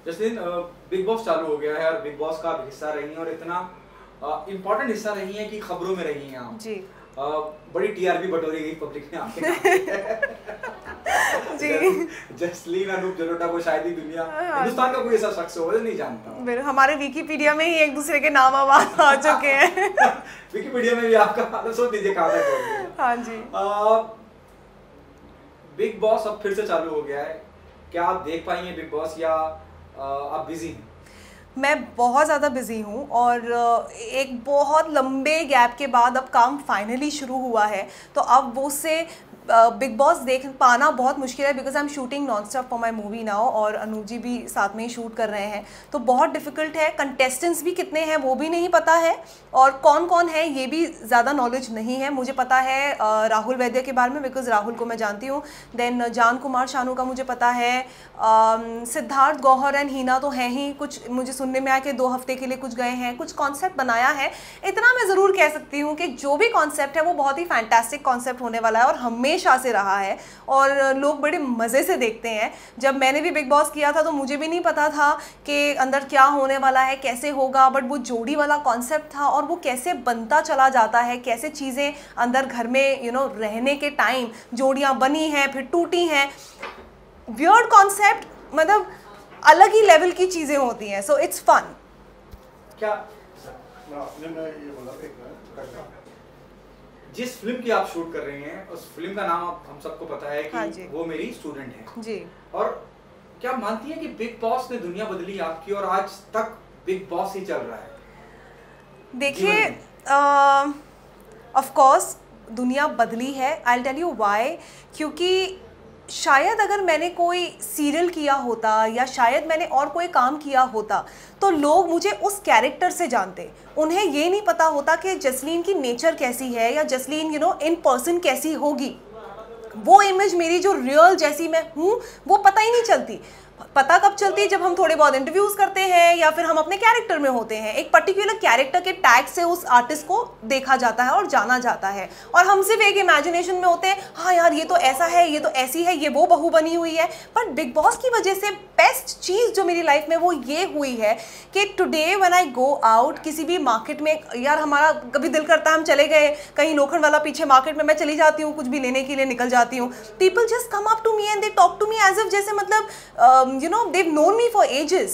जैसे big boss चालू हो गया है और बिग बॉस का हिस्सा रही हैं और इतना इम्पोर्टेंट हिस्सा रही हैं कि खबरों में रही हैं आप जी। बड़ी टीआरपी बटोरी गई पब्लिक ने आपके जी। जसलीन अनूप जलोटा को शायद ही दुनिया हिंदुस्तान का कोई ऐसा शख्स हो नहीं जानता। हमारे विकिपीडिया में ही एक दूसरे के नाम आवाज आ चुके हैं। विकिपीडिया में भी आपका सोच लीजिए कहाँ तक। हाँ जी। बिग बॉस अब फिर से चालू हो गया है, क्या आप देख पाएंगे बिग बॉस या आप बिजी हैं? मैं बहुत ज़्यादा बिज़ी हूँ और एक बहुत लंबे गैप के बाद अब काम फाइनली शुरू हुआ है, तो अब वो से बिग बॉस देख पाना बहुत मुश्किल है because I am shooting non stop for my movie now और अनूप जी भी साथ में ही शूट कर रहे हैं, तो बहुत डिफ़िकल्ट है। कंटेस्टेंट्स भी कितने हैं वो भी नहीं पता है और कौन कौन है ये भी ज़्यादा नॉलेज नहीं है। मुझे पता है राहुल वैद्य के बारे में बिकॉज राहुल को मैं जानती हूँ, देन जान कुमार शानू का मुझे पता है, सिद्धार्थ गौहर एंड हीना तो हैं ही, कुछ मुझे सुनने में आया कि 2 हफ्ते के लिए कुछ गए हैं, कुछ कॉन्सेप्ट बनाया है। इतना मैं ज़रूर कह सकती हूँ कि जो भी कॉन्सेप्ट है वो बहुत ही फैंटास्टिक कॉन्सेप्ट होने वाला है और हमेशा से रहा है और लोग बड़े मज़े से देखते हैं। जब मैंने भी बिग बॉस किया था तो मुझे भी नहीं पता था कि अंदर क्या होने वाला है, कैसे होगा, बट वो जोड़ी वाला कॉन्सेप्ट था और वो कैसे बनता चला जाता है, कैसे चीज़ें अंदर घर में रहने के टाइम जोड़ियाँ बनी हैं फिर टूटी हैं। वियर्ड कॉन्सेप्ट, मतलब अलग ही लेवल की चीज़ें होती हैं, सो इट्स फन। क्या जिस फिल्म की आप शूट कर रही हैं उस फिल्म का नाम हम सबको पता है कि हाँ वो मेरी स्टूडेंट है जी, और क्या मानती हैं कि बिग बॉस ने दुनिया बदली आपकी और आज तक बिग बॉस ही चल रहा है? देखिए ऑफ कोर्स दुनिया बदली है। आई टेल यू व्हाई, क्योंकि शायद अगर मैंने कोई सीरियल किया होता या शायद मैंने और कोई काम किया होता तो लोग मुझे उस कैरेक्टर से जानते, उन्हें ये नहीं पता होता कि जसलीन की नेचर कैसी है या जसलीन इन पर्सन कैसी होगी। वो इमेज मेरी जो रियल जैसी मैं हूँ वो पता ही नहीं चलती। पता कब चलती है? जब हम थोड़े बहुत इंटरव्यूज़ करते हैं या फिर हम अपने कैरेक्टर में होते हैं। एक पर्टिकुलर कैरेक्टर के टैग से उस आर्टिस्ट को देखा जाता है और जाना जाता है और हम सिर्फ एक इमेजिनेशन में होते हैं, हाँ यार ये तो ऐसा है, ये तो ऐसी है, ये वो बहू बनी हुई है। बट बिग बॉस की वजह से बेस्ट चीज़ जो मेरी लाइफ में वो ये हुई है कि today when I go out किसी भी मार्केट में, यार हमारा कभी दिल करता है हम चले गए कहीं लोखंड वाला पीछे मार्केट में, मैं चली जाती हूँ कुछ भी लेने के लिए निकल जाती हूँ, people just come up to me and they talk to me as if जैसे मतलब they've known me for ages।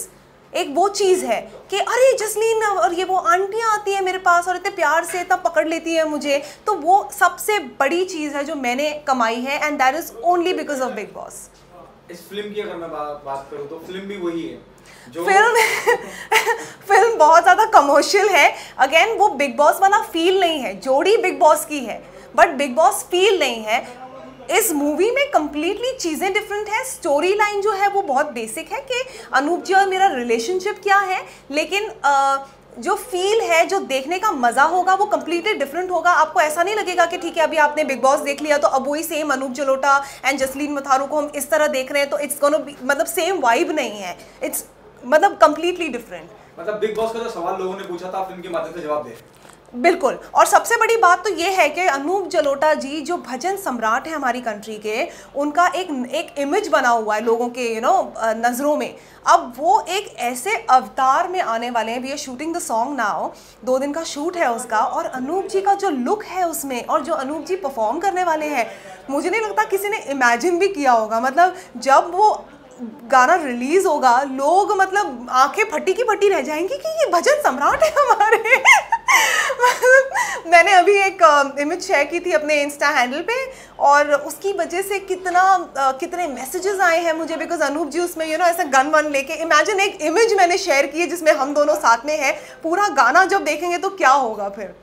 एक वो चीज़ है कि अरे जसलीन, और ये वो आंटियाँ आती हैं मेरे पास और इतने प्यार से इतना पकड़ लेती हैं मुझे, तो वो सबसे बड़ी चीज़ है जो मैंने कमाई है and that is only because of big boss. इस फिल्म की अगर मैं बात करूँ तो फिल्म भी वही है जो फिल्म बहुत ज़्यादा कमर्शियल है। अगेन वो बिग बॉस वाला फील नहीं है, जोड़ी बिग बॉस की है बट बिग बॉस फील नहीं है। इस मूवी में कम्प्लीटली चीज़ें डिफरेंट है। स्टोरी लाइन जो है वो बहुत बेसिक है कि अनूप जी और मेरा रिलेशनशिप क्या है, लेकिन जो फील है, जो देखने का मज़ा होगा वो कम्प्लीटली डिफरेंट होगा। आपको ऐसा नहीं लगेगा कि ठीक है अभी आपने बिग बॉस देख लिया तो अब वही सेम अनूप जलोटा एंड जसलीन मथारू को हम इस तरह देख रहे हैं तो इट्स गोना बी, मतलब सेम वाइब नहीं है, इट्स मतलब कम्प्लीटली डिफरेंट। मतलब बिग बॉस का जो सवाल लोगों ने पूछा था फिल्म के माध्यम से जवाब दे। बिल्कुल। और सबसे बड़ी बात तो ये है कि अनूप जलोटा जी जो भजन सम्राट है हमारी कंट्री के, उनका एक इमेज बना हुआ है लोगों के नज़रों में। अब वो एक ऐसे अवतार में आने वाले हैं। We are shooting the song now, 2 दिन का शूट है उसका, और अनूप जी का जो लुक है उसमें और जो अनूप जी परफॉर्म करने वाले हैं, मुझे नहीं लगता किसी ने इमेजिन भी किया होगा। मतलब जब वो गाना रिलीज होगा लोग मतलब आंखें फटी की फटी रह जाएंगी कि ये भजन सम्राट है हमारे। मैंने अभी एक इमेज शेयर की थी अपने इंस्टा हैंडल पे और उसकी वजह से कितने मैसेजेस आए हैं मुझे, बिकॉज अनूप जी उसमें ऐसे गन वन लेके, इमेजिन एक इमेज मैंने शेयर की है जिसमें हम दोनों साथ में हैं। पूरा गाना जब देखेंगे तो क्या होगा फिर,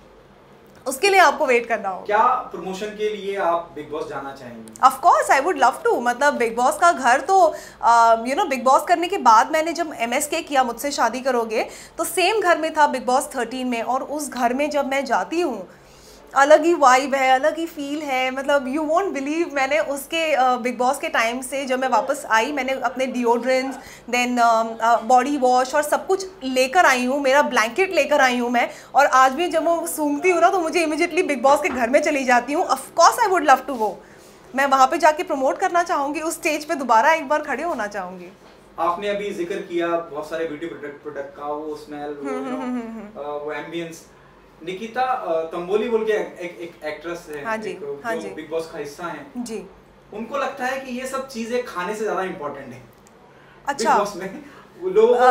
उसके लिए आपको वेट करना होगा। क्या प्रमोशन के लिए आप बिग बॉस जाना चाहेंगे? Of course I would love to. मतलब बिग बॉस का घर तो बिग बॉस करने के बाद मैंने जब MSK किया मुझसे शादी करोगे तो सेम घर में था बिग बॉस 13 में, और उस घर में जब मैं जाती हूँ अलग ही वाइब है, अलग ही फील है। मतलब यू वोंट बिलीव, मैंने उसके बिग बॉस के टाइम से जब मैं वापस आई मैंने अपने डिओड्रेंट्स देन बॉडी वॉश और सब कुछ लेकर आई हूँ, मेरा ब्लैंकेट लेकर आई हूँ मैं, और आज भी जब मैं सूंघती हूँ ना तो मुझे इमीडिएटली बिग बॉस के घर में चली जाती हूँ। Of course I would love to go. मैं वहाँ पे जाके प्रमोट करना चाहूँगी, उस स्टेज पे दोबारा एक बार खड़े होना चाहूँगी। आपने अभी जिक्र किया बहुत सारे ब्यूटी प्रोडक्ट का, वो स्मेल, वो एम्बियंस। निकिता तंबोली बोल के एक एक्ट्रेस है, हाँ जी, हाँ जो बिग बॉस का हिस्सा है जी, उनको लगता है कि ये सब चीजें खाने से ज्यादा इम्पोर्टेंट है। अच्छा, बिग बॉस में लोगों को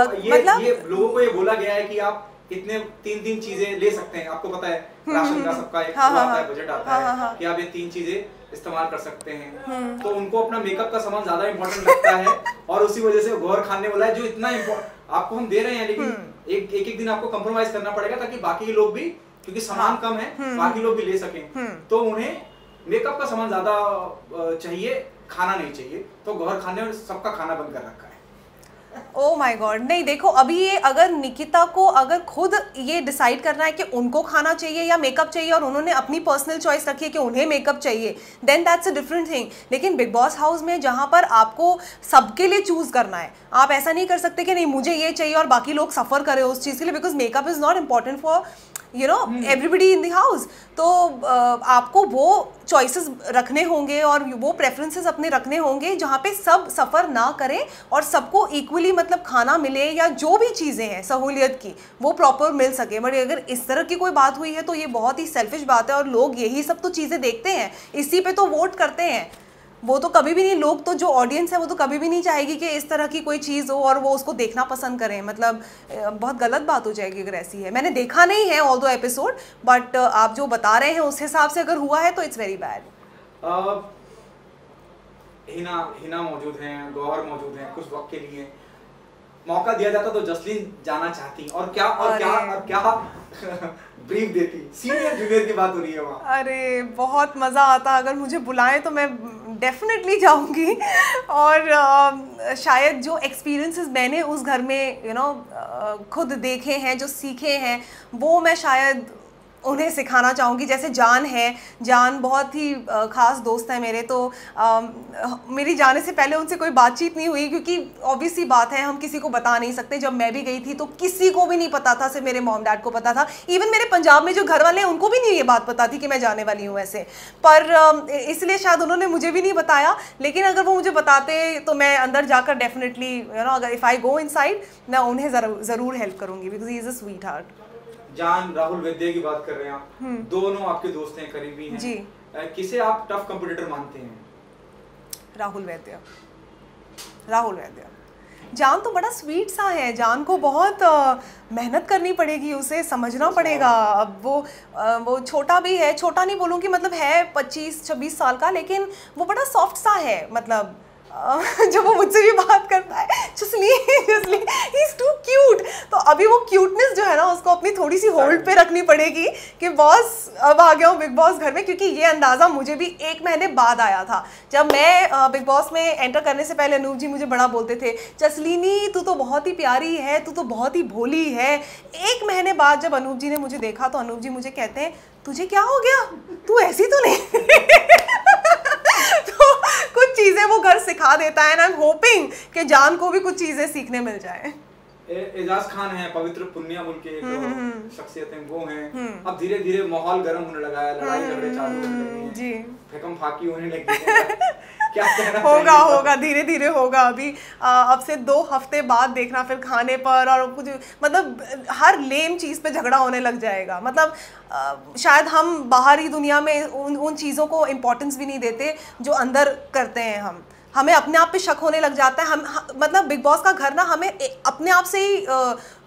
लोगों को ये बोला गया है कि आप इतने 3 चीजें ले सकते हैं। आपको पता है राशन का सबका एक आता है, बजट आता है कि आप ये 3 चीजें इस्तेमाल कर सकते हैं। तो उनको अपना मेकअप का सामान ज्यादा इम्पोर्टेंट लगता है और उसी वजह से गौर खाने वाला है जो इतना आपको हम दे रहे हैं, लेकिन एक दिन आपको कंप्रोमाइज करना पड़ेगा ताकि बाकी के लोग भी, क्योंकि सामान कम है, बाकी लोग भी ले सकें। तो उन्हें मेकअप का सामान ज्यादा चाहिए, खाना नहीं चाहिए, तो गौर खाने और सबका खाना बंद कर रखा है। ओह माय गॉड, नहीं देखो अभी ये अगर निकिता को अगर खुद ये डिसाइड करना है कि उनको खाना चाहिए या मेकअप चाहिए और उन्होंने अपनी पर्सनल चॉइस रखी है कि उन्हें मेकअप चाहिए, then that's a different thing. लेकिन बिग बॉस हाउस में जहाँ पर आपको सबके लिए चूज करना है, आप ऐसा नहीं कर सकते कि नहीं मुझे ये चाहिए और बाकी लोग सफ़र करें उस चीज़ के लिए, because makeup is not important for everybody in the house. तो आपको वो चॉइसेस रखने होंगे और वो प्रेफरेंसेस अपने रखने होंगे जहाँ पे सब सफ़र ना करें और सबको इक्वली मतलब खाना मिले या जो भी चीज़ें हैं सहूलियत की वो प्रॉपर मिल सके। बट अगर इस तरह की कोई बात हुई है तो ये बहुत ही सेल्फिश बात है और लोग यही सब तो चीज़ें देखते हैं, इसी पे तो वोट करते हैं। वो तो कभी भी नहीं, लोग तो जो ऑडियंस है वो तो कभी भी नहीं चाहेगी कि इस तरह की कोई चीज़ हो और वो उसको देखना पसंद करें। मतलब बहुत गलत बात हो जाएगी अगर ऐसी है। मैंने देखा नहीं है ऑल दो एपिसोड, बट आप जो बता रहे हैं उस हिसाब से अगर हुआ है तो इट्स वेरी बैड। हिना मौजूद हैं, गौहर मौजूद हैं, कुछ वक्त के लिए मौका दिया जाता तो जसलीन जाना चाहती और क्या ब्रीफ देती। सीनियर जूनियर की बात हो रही है वहाँ। अरे बहुत मज़ा आता, अगर मुझे बुलाएं तो मैं डेफिनेटली जाऊंगी। और शायद जो एक्सपीरियंसेस मैंने उस घर में खुद देखे हैं, जो सीखे हैं, वो मैं शायद उन्हें सिखाना चाहूँगी। जैसे जान है, जान बहुत ही ख़ास दोस्त है मेरे, तो मेरी जाने से पहले उनसे कोई बातचीत नहीं हुई क्योंकि ऑब्वियस सी बात है हम किसी को बता नहीं सकते। जब मैं भी गई थी तो किसी को भी नहीं पता था, सिर्फ मेरे मॉम डैड को पता था। इवन मेरे पंजाब में जो घर वाले हैं उनको भी नहीं ये बात पता थी कि मैं जाने वाली हूँ ऐसे। पर इसलिए शायद उन्होंने मुझे भी नहीं बताया, लेकिन अगर वो मुझे बताते तो मैं अंदर जाकर डेफिनेटली अगर इफ़ आई गो इनसाइड मैं उन्हें ज़रूर हेल्प करूँगी, because he is a sweet heart. जान, राहुल वैद्य की बात कर रहे हैं आप, दोनों आपके दोस्त हैं, करीबी हैं जी। किसे आप टफ कंपटीटर मानते हैं? राहुल वैद्य। राहुल वैद्य। जान तो बड़ा स्वीट सा है, जान को बहुत मेहनत करनी पड़ेगी, उसे समझना पड़ेगा। अब वो छोटा भी है, छोटा नहीं बोलूँगी, मतलब है 25-26 साल का, लेकिन वो बड़ा सॉफ्ट सा है। मतलब जब वो मुझसे भी बात करता है, जसली ही इज टू क्यूट, तो अभी वो क्यूटनेस जो है ना उसको अपनी थोड़ी सी होल्ड पे रखनी पड़ेगी कि बॉस अब आ गया हूँ बिग बॉस घर में। क्योंकि ये अंदाज़ा मुझे भी 1 महीने बाद आया था। जब मैं बिग बॉस में एंटर करने से पहले अनूप जी मुझे बड़ा बोलते थे, जसलीनी तू तो बहुत ही प्यारी है, तू तो बहुत ही भोली है। 1 महीने बाद जब अनूप जी ने मुझे देखा तो अनूप जी मुझे कहते हैं, तुझे क्या हो गया, तू ऐसी तो नहीं। तो कुछ चीज़ें वो घर सिखा देता है, एंड आई एम होपिंग कि जान को भी कुछ चीज़ें सीखने मिल जाए। एजाज खान है, पवित्र पुनिया बोल के शख्सियत हैं, वो हैं। अब धीरे धीरे माहौल गर्म होने लगा है, लड़ाई झगड़े चालू होने लगे हैं, जी, फेकम फाकी होने लगी है। क्या कहना होगा धीरे धीरे होगा। अभी अब से 2 हफ्ते बाद देखना, फिर खाने पर और कुछ मतलब हर लेम चीज़ पे झगड़ा होने लग जाएगा। मतलब शायद हम बाहरी दुनिया में उन चीज़ों को इम्पोर्टेंस भी नहीं देते जो अंदर करते हैं। हमें अपने आप पे शक होने लग जाता है। मतलब बिग बॉस का घर ना हमें अपने आप से ही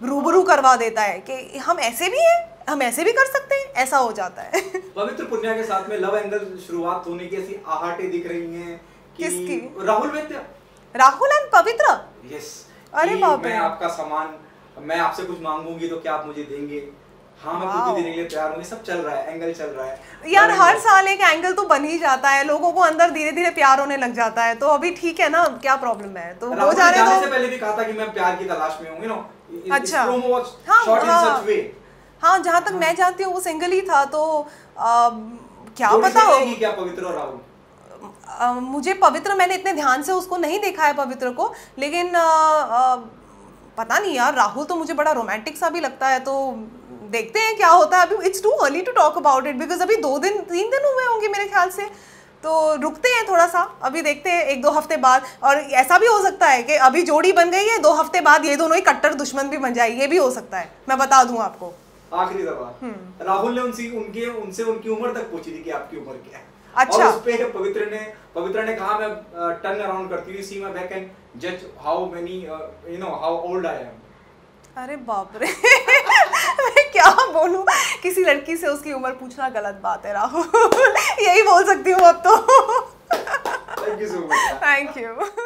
रूबरू करवा देता है कि हम ऐसे भी हैं, हम ऐसे भी कर सकते हैं, ऐसा हो जाता है। पवित्र पुनिया के साथ में लव एंगल शुरुआत होने की ऐसी आहटें दिख रही हैं कि किसकी? राहुल वैद्य, राहुल एंड पवित्र। यस। अरे बाप रे। मैं आपका सामान, मैं आपसे कुछ मांगूंगी तो क्या आप मुझे देंगे? हाँ, मैं कुछ भी देने के लिए तैयार हूँ। सब चल रहा है, एंगल चल रहा है यार। हर साल एक एंगल तो बन ही जाता है, लोगों को अंदर धीरे धीरे प्यार होने लग जाता है। तो अभी ठीक है ना, क्या प्रॉब्लम है? तो हो जाने दो। से पहले भी कहा था कि मैं प्यार की तलाश में हूँ, यू नो। अच्छा, हाँ, जहाँ तक मैं जानती हूँ वो सिंगल ही था। तो क्या पता हो क्या पवित्र और राहुल। मुझे पवित्र, मैंने इतने ध्यान से उसको नहीं देखा है पवित्र को, लेकिन पता नहीं यार, राहुल तो मुझे बड़ा रोमांटिक सा भी लगता है। तो देखते हैं क्या होता है। अभी it's too early to talk about it, because अभी 2-3 दिन हुए होंगे मेरे ख्याल से। तो रुकते हैं थोड़ा सा, अभी देखते हैं 1-2 हफ्ते बाद। और ऐसा भी हो सकता है कि अभी जोड़ी बन गई है, 2 हफ्ते बाद ये दोनों ही कट्टर दुश्मन भी बन जाए, ये भी हो सकता है, मैं बता दूं आपको। आखिरी सवाल, राहुल ने उनसे उनकी उम्र तक पूछी थी कि आपकी उम्र क्या है। अच्छा। और उस पे पवित्र ने कहा मैं टर्न अराउंड करती हूँ, सी माय बैक एंड जज how many how old I am. अरे बाप रे मैं क्या बोलूं, किसी लड़की से उसकी उम्र पूछना गलत बात है राहुल यही बोल सकती हूँ अब तो। Thank you so much. Thank you.